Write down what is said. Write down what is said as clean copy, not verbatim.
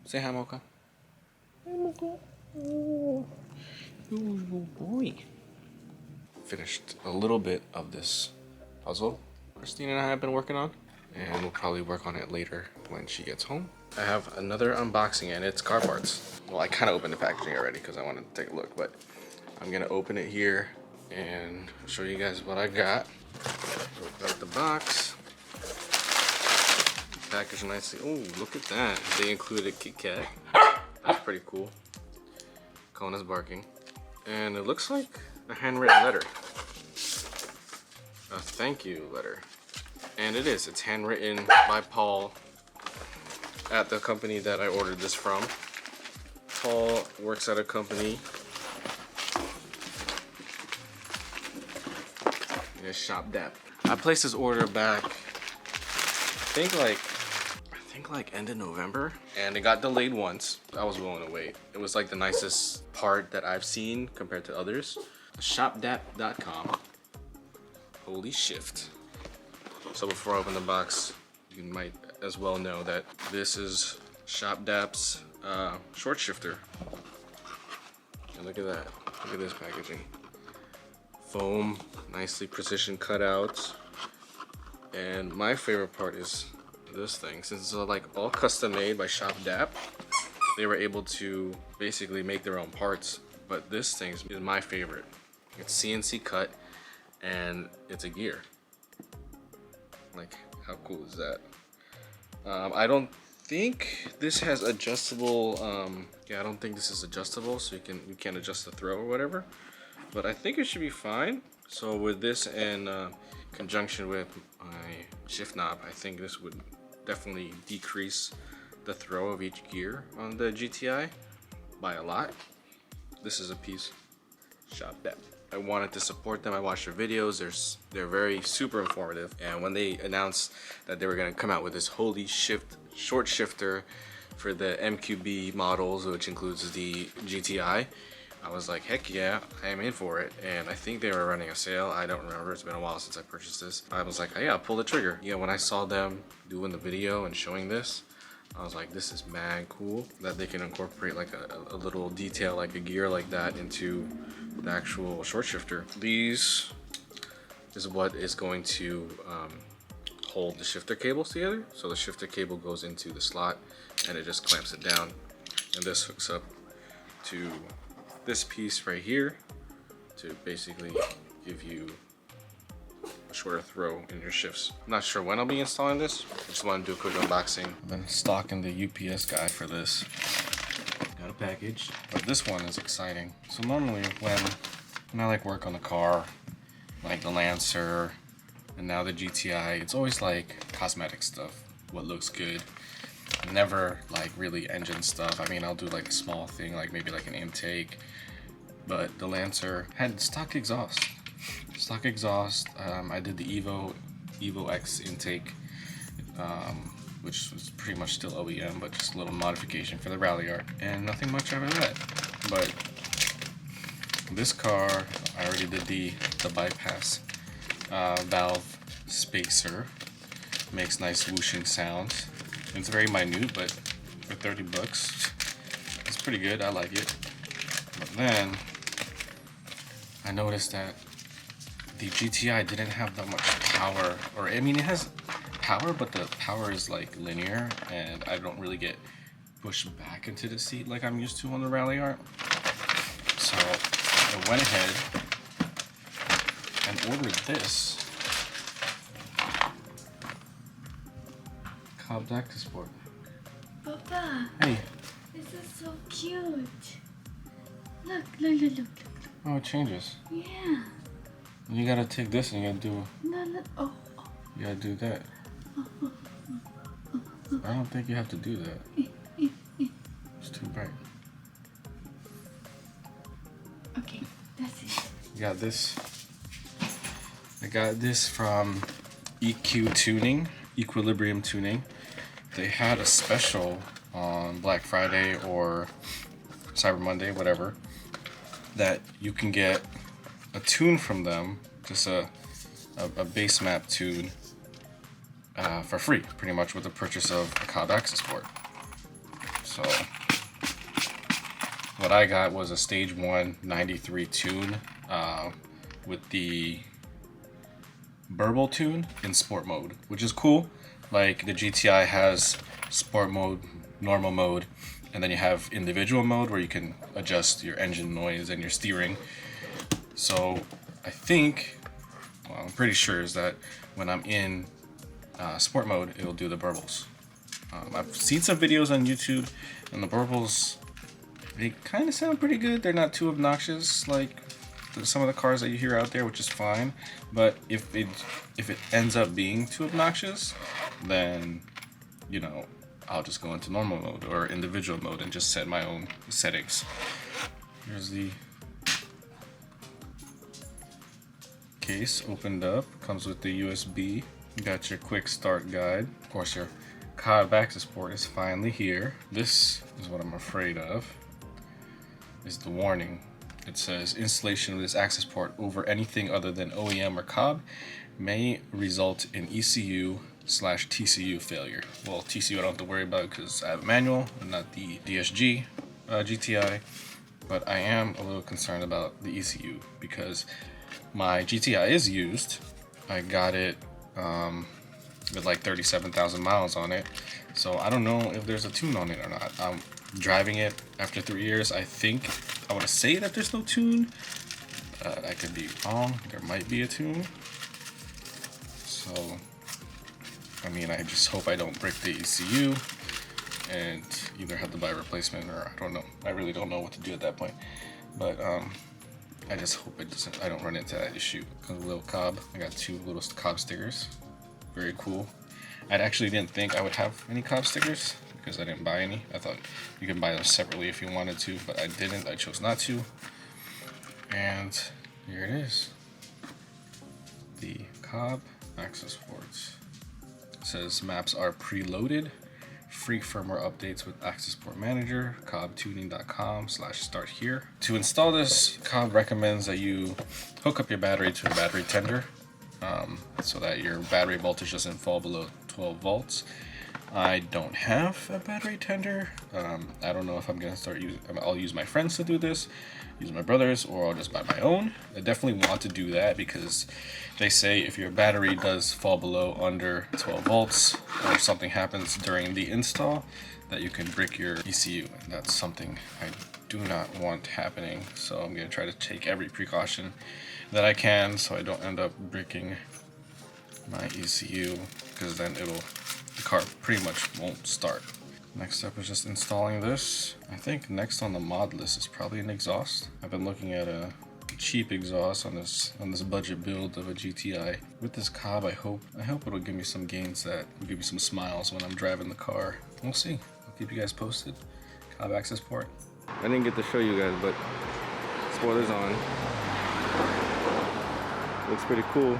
Say hi, Mocha. Hi, Mocha. Oh, boy. Finished a little bit of this puzzle Christine and I have been working on, and we'll probably work on it later when she gets home. I have another unboxing, and it's car parts. Well, I kind of opened the packaging already because I wanted to take a look, but I'm gonna open it here and show you guys what I got. Open up the box. Packaged nicely. Oh, look at that. They included Kit Kat. That's pretty cool. Kona's barking. And it looks like a handwritten letter. A thank you letter. And it is. It's handwritten by Paul at the company that I ordered this from. Paul works at a company. It's ShopDAP. I placed this order back, I think like end of November, and it got delayed once. I was willing to wait. It was like the nicest part that I've seen compared to others. ShopDAP.com Holy Shift. So before I open the box, you might as well know that this is ShopDAP's short shifter. And look at that. Look at this packaging. Foam, nicely precision cutouts. And my favorite part is this thing. Since it's like all custom made by ShopDAP, they were able to basically make their own parts. But this thing is my favorite. It's CNC cut and it's a gear. Like, how cool is that? I don't think this has adjustable. Yeah, I don't think this is adjustable, so you can't adjust the throw or whatever. But I think it should be fine. So with this in conjunction with my shift knob, I think this would definitely decrease the throw of each gear on the GTI by a lot. This is a piece. ShopDAP. I wanted to support them. I watched their videos. They're very super informative. And when they announced that they were going to come out with this Holy Shift short shifter for the MQB models, which includes the GTI, I was like, heck yeah, I am in for it. And I think they were running a sale. I don't remember. It's been a while since I purchased this. I was like, oh, yeah, I'll pull the trigger. Yeah, when I saw them doing the video and showing this, I was like, this is mad cool that they can incorporate like a little detail, like a gear like that, into the actual short shifter. These is what is going to hold the shifter cables together. So the shifter cable goes into the slot and it just clamps it down. And this hooks up to this piece right here to basically give you a shorter throw in your shifts. I'm not sure when I'll be installing this. I just want to do a quick unboxing. I've been stalking the UPS guy for this. Got a package, but this one is exciting. So normally when I like work on the car, like the Lancer and now the GTI, it's always like cosmetic stuff, what looks good. Never like really engine stuff. I mean, I'll do like a small thing, like maybe like an intake, but the Lancer had stock exhaust. I did the Evo X intake, which was pretty much still OEM, but just a little modification for the rally art, and nothing much after that. But this car, I already did the bypass valve spacer. Makes nice whooshing sounds. It's very minute, but for 30 bucks, it's pretty good. I like it. But then I noticed that the GTI didn't have that much power, or I mean, it has power, but the power is like linear, and I don't really get pushed back into the seat like I'm used to on the rally art. So I went ahead and ordered this Cob Accessports. Papa, Hey. this is so cute. Look. Oh, it changes. Yeah. You gotta take this and you gotta do. No. Oh. You gotta do that. I don't think you have to do that. It's too bright. Okay, that's it. You got this. I got this from EQ Tuning, Equilibrium Tuning. They had a special on Black Friday or Cyber Monday, whatever, that you can get a tune from them, just a base map tune for free, pretty much with the purchase of a Cob Accessport. So what I got was a stage 1 93 tune with the VERO tune in sport mode, which is cool. Like the GTI has sport mode, normal mode, and then you have individual mode where you can adjust your engine noise and your steering. So I think, well, I'm pretty sure is that when I'm in sport mode, it'll do the burbles. I've seen some videos on YouTube, and the burbles, they kind of sound pretty good. They're not too obnoxious like some of the cars that you hear out there, which is fine. But if it ends up being too obnoxious, then, you know, I'll just go into normal mode or individual mode and just set my own settings. Here's the case opened up. Comes with the USB. You got your quick start guide. Of course, your Cob Accessports is finally here. This is what I'm afraid of. Is the warning. It says installation of this Accessport over anything other than OEM or Cobb may result in ECU/TCU failure. Well, TCU I don't have to worry about because I have a manual and not the DSG GTI, but I am a little concerned about the ECU because my GTI is used. I got it with like 37,000 miles on it, so I don't know if there's a tune on it or not. I'm driving it after 3 years. I think I want to say that there's no tune. I could be wrong. There might be a tune. So, I mean, I just hope I don't break the ECU and either have to buy a replacement or I don't know. I really don't know what to do at that point. But I just hope I don't run into that issue. A little Cobb. I got 2 little Cob stickers. Very cool. I actually didn't think I would have any Cob stickers because I didn't buy any. I thought you can buy them separately if you wanted to, but I didn't. I chose not to. And here it is. The Cob Accessports. It says maps are preloaded. Free firmware updates with Accessport Manager, cobbtuning.com/start here. To install this, Cobb recommends that you hook up your battery to a battery tender so that your battery voltage doesn't fall below 12 volts. I don't have a battery tender. I don't know if I'm gonna start using. I'll use my friends to do this, use my brothers, or I'll just buy my own. I definitely want to do that because they say if your battery does fall below under 12 volts or something happens during the install, that you can brick your ECU, and that's something I do not want happening. So I'm gonna try to take every precaution that I can so I don't end up bricking my ECU, because then the car pretty much won't start. Next step is just installing this. I think next on the mod list is probably an exhaust. I've been looking at a cheap exhaust on this budget build of a GTI. With this Cobb, I hope it'll give me some gains that will give me some smiles when I'm driving the car. We'll see. I'll keep you guys posted. Cob Accessport. I didn't get to show you guys, but spoilers on. Looks pretty cool.